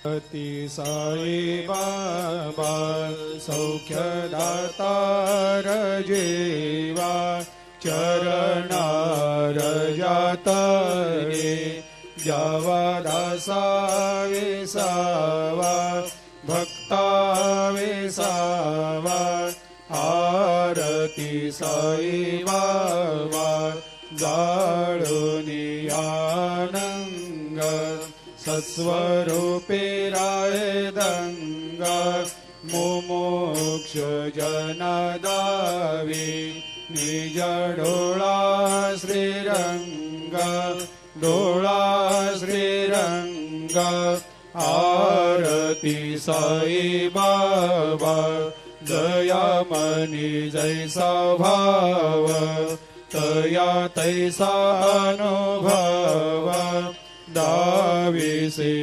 ती साई बाबा सौख्यदातार जेवा चरणार जातरे जावा दासा विसावा भक्ता विसावा आरती साई बाबा जाळुनी आनंग सत्स्वरूपे राय दंगा मुमुक्ष जनदावी निज डोळा श्रीरंग डोळा श्रीरंग आरती साई बाबा जया मनी जैसा भाव तया तैसा अनुभव दाविसे